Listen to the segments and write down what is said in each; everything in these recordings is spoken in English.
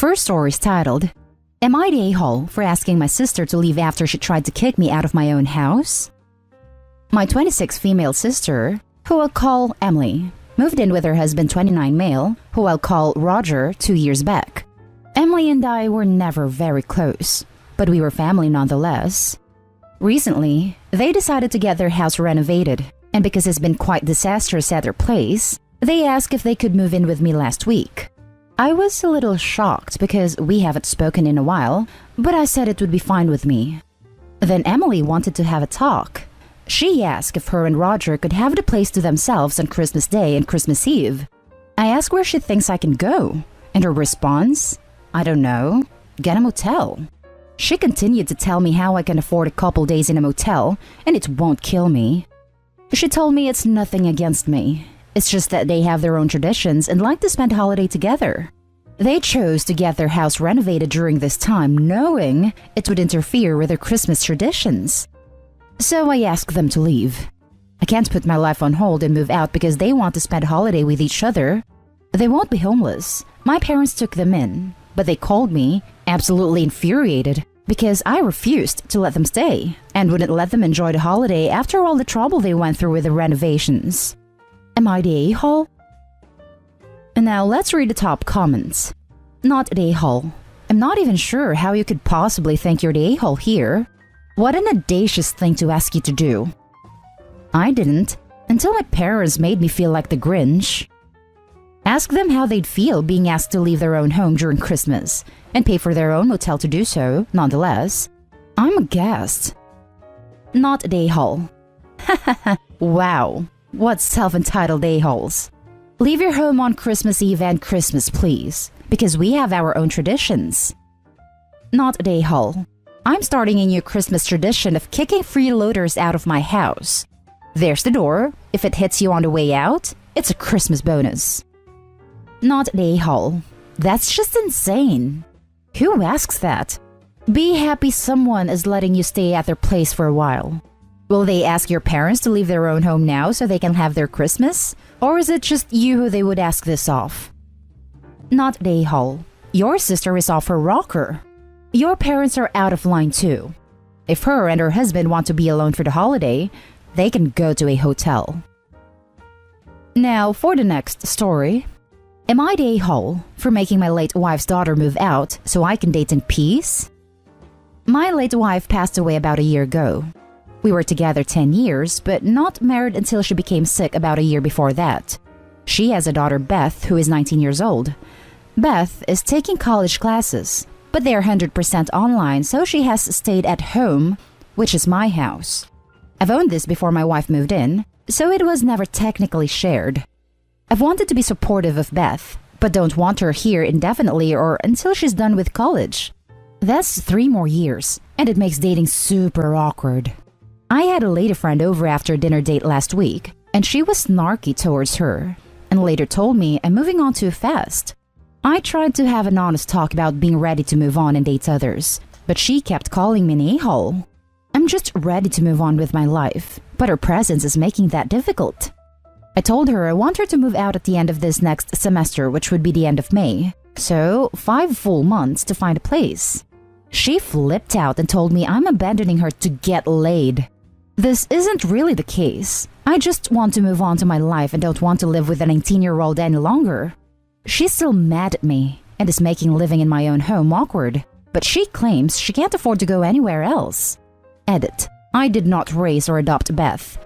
first story is titled, Am I the a-hole for asking my sister to leave after she tried to kick me out of my own house? My 26 female sister, who I'll call Emily, moved in with her husband 29 male, who I'll call Roger, 2 years back. Emily and I were never very close, but we were family nonetheless. Recently, they decided to get their house renovated, and because it's been quite disastrous at their place, they asked if they could move in with me last week. I was a little shocked because we haven't spoken in a while, but I said it would be fine with me. Then Emily wanted to have a talk. She asked if her and Roger could have the place to themselves on Christmas Day and Christmas Eve. I asked where she thinks I can go, and her response, I don't know, get a motel. She continued to tell me how I can afford a couple days in a motel and it won't kill me. She told me it's nothing against me. It's just that they have their own traditions and like to spend a holiday together. They chose to get their house renovated during this time, knowing it would interfere with their Christmas traditions. So I asked them to leave. I can't put my life on hold and move out because they want to spend a holiday with each other. They won't be homeless. My parents took them in, but they called me, absolutely infuriated, because I refused to let them stay and wouldn't let them enjoy the holiday after all the trouble they went through with the renovations. Am I the a-hole? And now let's read the top comments. Not the a-hole. I'm not even sure how you could possibly think you're the a-hole here. What an audacious thing to ask you to do. I didn't, until my parents made me feel like the Grinch. Ask them how they'd feel being asked to leave their own home during Christmas and pay for their own motel to do so, nonetheless. I'm aghast. Not the a-hole. Wow. What self-entitled a-holes. Leave your home on Christmas Eve and Christmas, please, because we have our own traditions. Not the a-hole. I'm starting a new Christmas tradition of kicking freeloaders out of my house. There's the door. If it hits you on the way out, it's a Christmas bonus. Not the a-hole. That's just insane. Who asks that? Be happy someone is letting you stay at their place for a while. Will they ask your parents to leave their own home now so they can have their Christmas? Or is it just you who they would ask this of? Not the a-hole. Your sister is off her rocker. Your parents are out of line too. If her and her husband want to be alone for the holiday, they can go to a hotel. Now for the next story. Am I the a-hole for making my late wife's daughter move out so I can date in peace? My late wife passed away about a year ago. We were together 10 years, but not married until she became sick about a year before that. She has a daughter, Beth, who is 19 years old. Beth is taking college classes, but they are 100% online, so she has stayed at home, which is my house. I've owned this before my wife moved in, so it was never technically shared. I've wanted to be supportive of Beth, but don't want her here indefinitely or until she's done with college. That's 3 more years, and it makes dating super awkward. I had a lady friend over after a dinner date last week, and she was snarky towards her, and later told me I'm moving on too fast. I tried to have an honest talk about being ready to move on and date others, but she kept calling me an a-hole. I'm just ready to move on with my life, but her presence is making that difficult. I told her I want her to move out at the end of this next semester, which would be the end of May, so 5 full months to find a place. She flipped out and told me I'm abandoning her to get laid. This isn't really the case. I just want to move on to my life and don't want to live with a 19-year-old any longer. She's still mad at me and is making living in my own home awkward, but she claims she can't afford to go anywhere else. Edit. I did not raise or adopt Beth.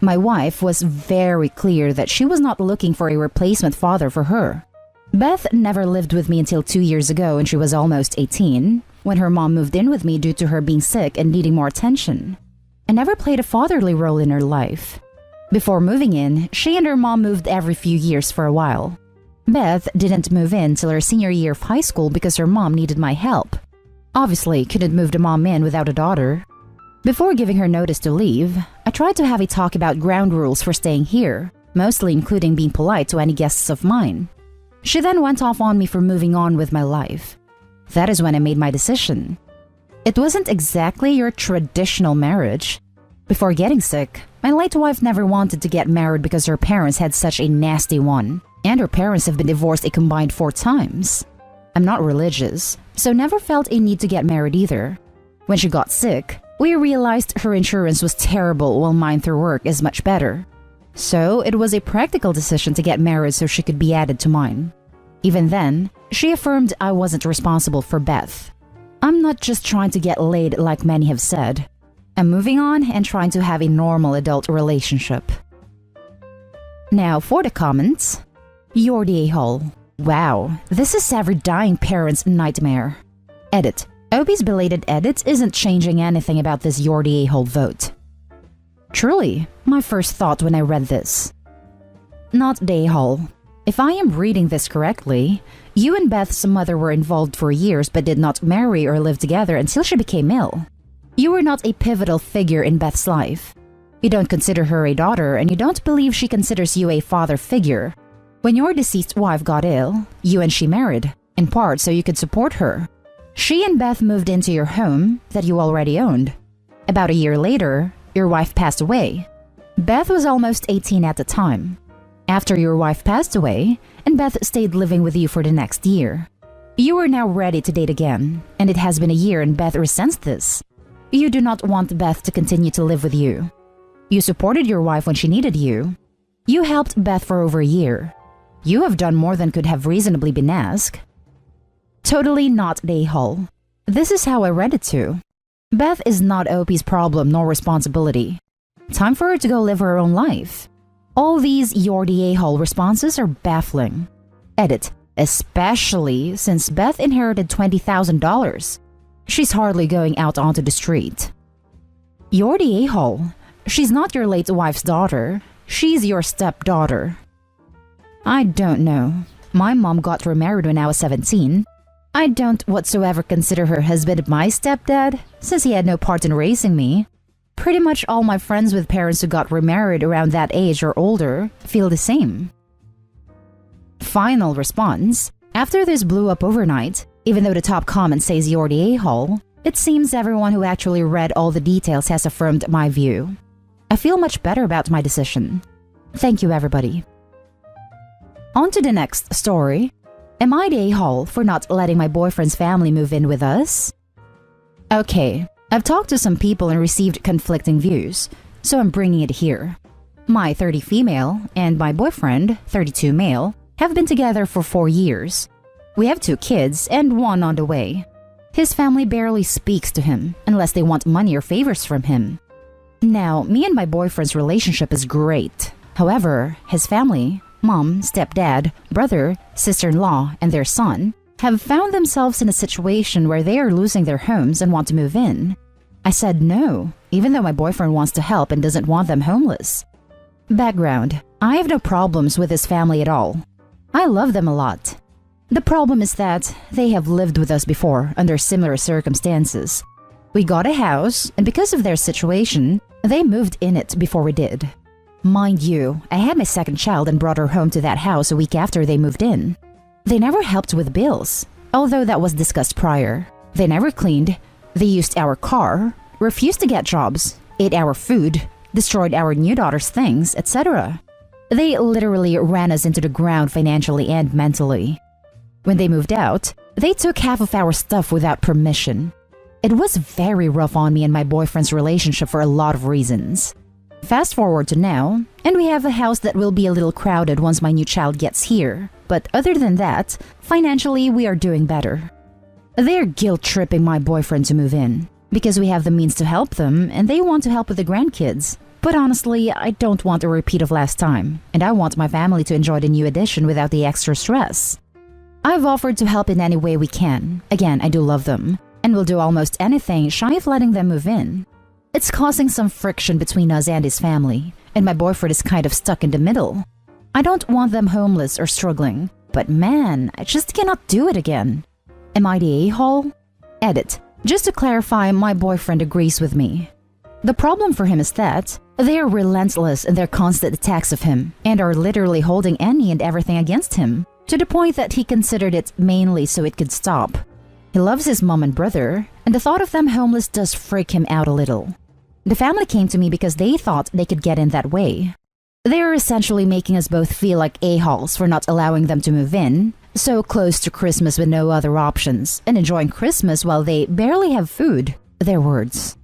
My wife was very clear that she was not looking for a replacement father for her. Beth never lived with me until 2 years ago and she was almost 18, when her mom moved in with me due to her being sick and needing more attention. I never played a fatherly role in her life. Before moving in, she and her mom moved every few years for a while. Beth didn't move in till her senior year of high school because her mom needed my help. Obviously, couldn't move the mom in without a daughter. Before giving her notice to leave, I tried to have a talk about ground rules for staying here, mostly including being polite to any guests of mine. She then went off on me for moving on with my life. That is when I made my decision. It wasn't exactly your traditional marriage. Before getting sick, my late wife never wanted to get married because her parents had such a nasty one, and her parents have been divorced a combined 4 times. I'm not religious, so never felt a need to get married either. When she got sick, we realized her insurance was terrible while mine through work is much better. So it was a practical decision to get married so she could be added to mine. Even then, she affirmed I wasn't responsible for Beth. I'm not just trying to get laid like many have said. I'm moving on and trying to have a normal adult relationship. Now for the comments. You're the a-hole. Wow, this is every dying parent's nightmare. Edit. Opie's belated edit isn't changing anything about this you're the a-hole vote. Truly, my first thought when I read this. Not the a-hole. If I am reading this correctly, you and Beth's mother were involved for years but did not marry or live together until she became ill. You were not a pivotal figure in Beth's life. You don't consider her a daughter and you don't believe she considers you a father figure. When your deceased wife got ill, you and she married, in part so you could support her. She and Beth moved into your home that you already owned. About a year later, your wife passed away. Beth was almost 18 at the time. After your wife passed away, and Beth stayed living with you for the next year. You are now ready to date again, and it has been a year and Beth resents this. You do not want Beth to continue to live with you. You supported your wife when she needed you. You helped Beth for over a year. You have done more than could have reasonably been asked. Totally not the a-hole. This is how I read it too. Beth is not Opie's problem nor responsibility. Time for her to go live her own life. All these you're the a-hole responses are baffling. Edit. Especially since Beth inherited $20,000. She's hardly going out onto the street. You're the a-hole. She's not your late wife's daughter. She's your stepdaughter. I don't know. My mom got remarried when I was 17. I don't whatsoever consider her husband my stepdad, since he had no part in raising me. Pretty much all my friends with parents who got remarried around that age or older feel the same. Final response. After this blew up overnight, even though the top comment says you're the a-hole, it seems everyone who actually read all the details has affirmed my view. I feel much better about my decision. Thank you, everybody. On to the next story. Am I the a-hole for not letting my boyfriend's family move in with us? Okay, I've talked to some people and received conflicting views, so I'm bringing it here. My 30 female and my boyfriend, 32 male, have been together for 4 years. We have 2 kids and 1 on the way. His family barely speaks to him unless they want money or favors from him. Now, me and my boyfriend's relationship is great. However, his family, mom, stepdad, brother, sister-in-law, and their son, have found themselves in a situation where they are losing their homes and want to move in. I said no, even though my boyfriend wants to help and doesn't want them homeless. Background: I have no problems with his family at all. I love them a lot. The problem is that they have lived with us before under similar circumstances. We got a house, and because of their situation, they moved in it before we did. Mind you, I had my second child and brought her home to that house a week after they moved in. They never helped with bills, although that was discussed prior. They never cleaned, they used our car, refused to get jobs, ate our food, destroyed our new daughter's things, etc. They literally ran us into the ground financially and mentally. When they moved out, they took half of our stuff without permission. It was very rough on me and my boyfriend's relationship for a lot of reasons. Fast forward to now, and we have a house that will be a little crowded once my new child gets here. But other than that, financially we are doing better. They're guilt-tripping my boyfriend to move in, because we have the means to help them and they want to help with the grandkids. But honestly, I don't want a repeat of last time, and I want my family to enjoy the new addition without the extra stress. I've offered to help in any way we can. Again, I do love them, and will do almost anything shy of letting them move in. It's causing some friction between us and his family, and my boyfriend is kind of stuck in the middle. I don't want them homeless or struggling, but man, I just cannot do it again. Am I the a-hole? Edit. Just to clarify, my boyfriend agrees with me. The problem for him is that they are relentless in their constant attacks of him, and are literally holding any and everything against him, to the point that he considered it mainly so it could stop. He loves his mom and brother, and the thought of them homeless does freak him out a little. The family came to me because they thought they could get in that way. They are essentially making us both feel like a-holes for not allowing them to move in, So close to Christmas with no other options, and enjoying Christmas while they barely have food. Their words.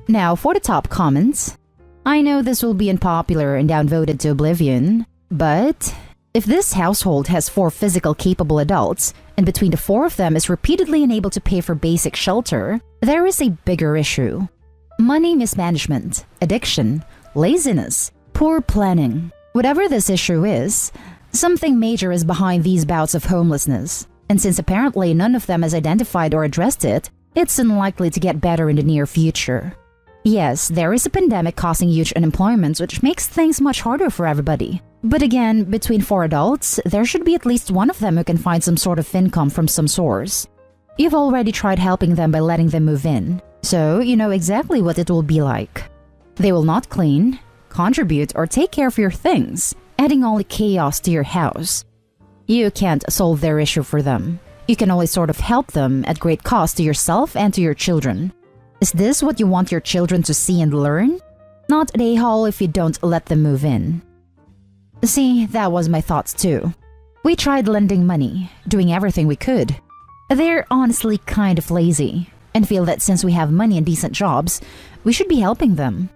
Now for the top comments. I know this will be unpopular and downvoted to oblivion, but if this household has 4 physical capable adults, and between the 4 of them is repeatedly unable to pay for basic shelter, there is a bigger issue. Money mismanagement, addiction, laziness, poor planning. Whatever this issue is, something major is behind these bouts of homelessness, and since apparently none of them has identified or addressed it, it's unlikely to get better in the near future. Yes, there is a pandemic causing huge unemployment, which makes things much harder for everybody. But again, between 4 adults, there should be at least one of them who can find some sort of income from some source. You've already tried helping them by letting them move in, so you know exactly what it will be like. They will not clean, contribute, or take care of your things, adding only chaos to your house. You can't solve their issue for them. You can only sort of help them at great cost to yourself and to your children. Is this what you want your children to see and learn? Not an a-hole if you don't let them move in. See, that was my thoughts too. We tried lending money, doing everything we could. They're honestly kind of lazy, and feel that since we have money and decent jobs, we should be helping them.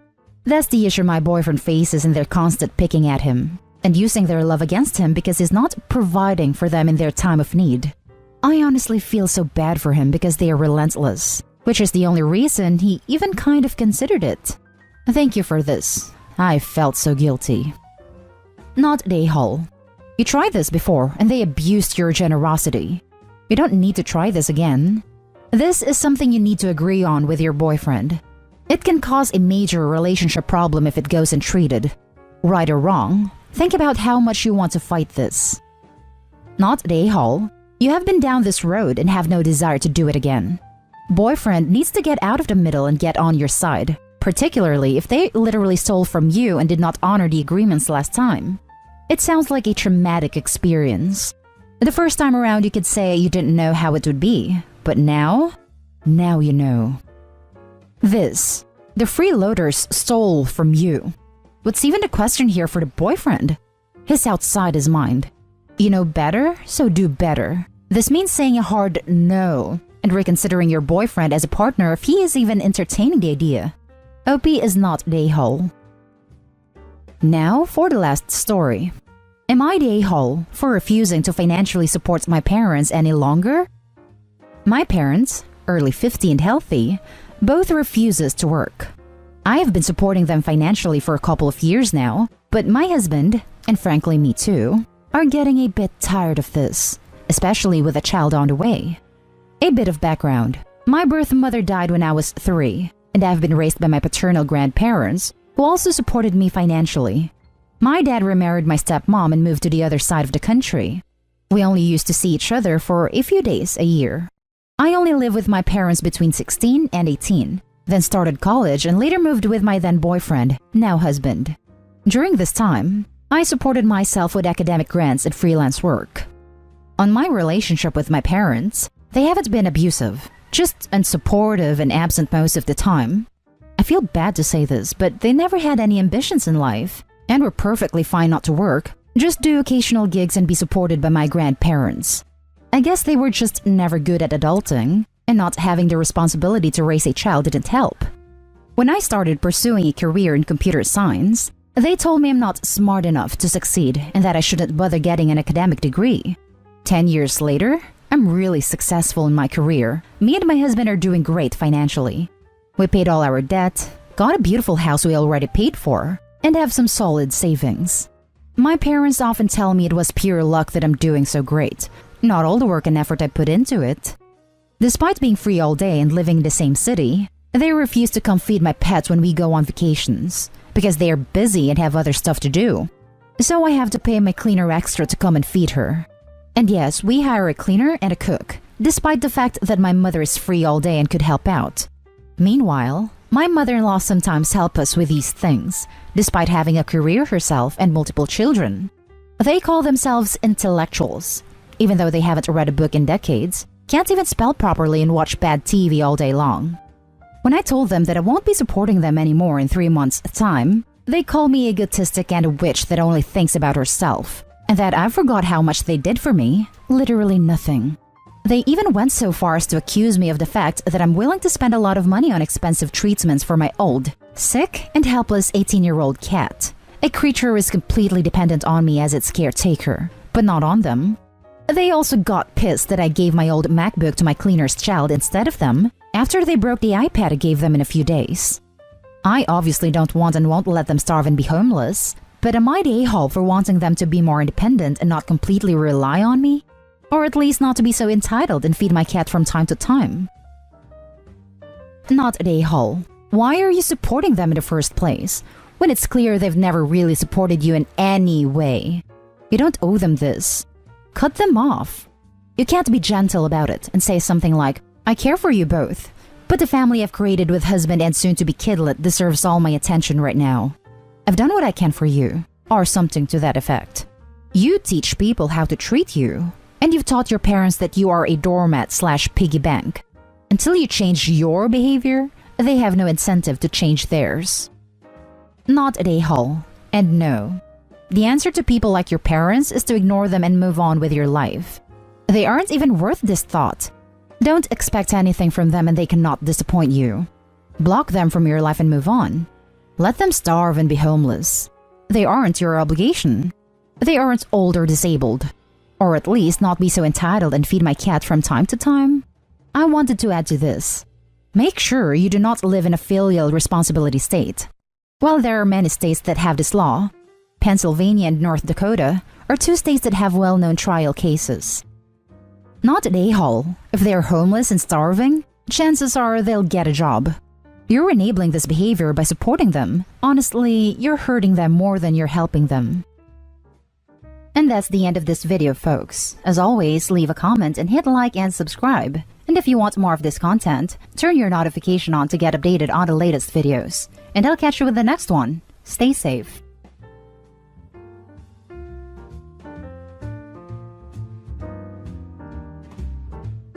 That's the issue my boyfriend faces in their constant picking at him, and using their love against him because he's not providing for them in their time of need. I honestly feel so bad for him because they are relentless, which is the only reason he even kind of considered it. Thank you for this. I felt so guilty. Not the a-hole. You tried this before and they abused your generosity. You don't need to try this again. This is something you need to agree on with your boyfriend. It can cause a major relationship problem if it goes untreated. Right or wrong, think about how much you want to fight this. Not the a-hole. You have been down this road and have no desire to do it again. Boyfriend needs to get out of the middle and get on your side, particularly if they literally stole from you and did not honor the agreements last time. It sounds like a traumatic experience. The first time around you could say you didn't know how it would be, but now you know. The freeloaders stole from you. What's even the question here for the boyfriend? He's outside his mind. You know better, so do better. This means saying a hard no and reconsidering your boyfriend as a partner if he is even entertaining the idea. OP is not the a-hole. Now for the last story. Am I the a-hole for refusing to financially support my parents any longer? My parents, early 50 and healthy, both refuses to work. I have been supporting them financially for a couple of years now, but my husband, and frankly me too, are getting a bit tired of this, especially with a child on the way. A bit of background. My birth mother died when I was 3, and I've been raised by my paternal grandparents, who also supported me financially. My dad remarried my stepmom and moved to the other side of the country. We only used to see each other for a few days a year. I only lived with my parents between 16 and 18, then started college and later moved with my then boyfriend, now husband. During this time, I supported myself with academic grants and freelance work. On my relationship with my parents, they haven't been abusive, just unsupportive and absent most of the time. I feel bad to say this, but they never had any ambitions in life and were perfectly fine not to work, just do occasional gigs and be supported by my grandparents. I guess they were just never good at adulting, and not having the responsibility to raise a child didn't help. When I started pursuing a career in computer science, they told me I'm not smart enough to succeed and that I shouldn't bother getting an academic degree. 10 years later, I'm really successful in my career. Me and my husband are doing great financially. We paid all our debt, got a beautiful house we already paid for, and have some solid savings. My parents often tell me it was pure luck that I'm doing so great, not all the work and effort I put into it. Despite being free all day and living in the same city, they refuse to come feed my pets when we go on vacations, because they are busy and have other stuff to do. So I have to pay my cleaner extra to come and feed her. And yes, we hire a cleaner and a cook, despite the fact that my mother is free all day and could help out. Meanwhile, my mother-in-law sometimes helps us with these things, despite having a career herself and multiple children. They call themselves intellectuals, even though they haven't read a book in decades, can't even spell properly and watch bad TV all day long. When I told them that I won't be supporting them anymore in 3 months' time, they call me egotistic and a witch that only thinks about herself, and that I forgot how much they did for me. Literally nothing. They even went so far as to accuse me of the fact that I'm willing to spend a lot of money on expensive treatments for my old, sick, and helpless 18-year-old cat. A creature who is completely dependent on me as its caretaker, but not on them. They also got pissed that I gave my old MacBook to my cleaner's child instead of them, after they broke the iPad I gave them in a few days. I obviously don't want and won't let them starve and be homeless, but am I the a-hole for wanting them to be more independent and not completely rely on me? Or at least not to be so entitled and feed my cat from time to time? Not the a-hole. Why are you supporting them in the first place, when it's clear they've never really supported you in any way? You don't owe them this. Cut them off. You can't be gentle about it and say something like, I care for you both, but the family I've created with husband and soon-to-be kidlet deserves all my attention right now. I've done what I can for you, or something to that effect. You teach people how to treat you, and you've taught your parents that you are a doormat/piggy bank. Until you change your behavior, they have no incentive to change theirs. Not a a-hole, and no. The answer to people like your parents is to ignore them and move on with your life. They aren't even worth this thought. Don't expect anything from them and they cannot disappoint you. Block them from your life and move on. Let them starve and be homeless. They aren't your obligation. They aren't old or disabled. Or at least not be so entitled and feed my cat from time to time. I wanted to add to this. Make sure you do not live in a filial responsibility state. While there are many states that have this law, Pennsylvania and North Dakota are two states that have well-known trial cases. Not an a-hole. If they are homeless and starving, chances are they'll get a job. You're enabling this behavior by supporting them. Honestly, you're hurting them more than you're helping them. And that's the end of this video, folks. As always, leave a comment and hit like and subscribe. And if you want more of this content, turn your notification on to get updated on the latest videos. And I'll catch you with the next one. Stay safe.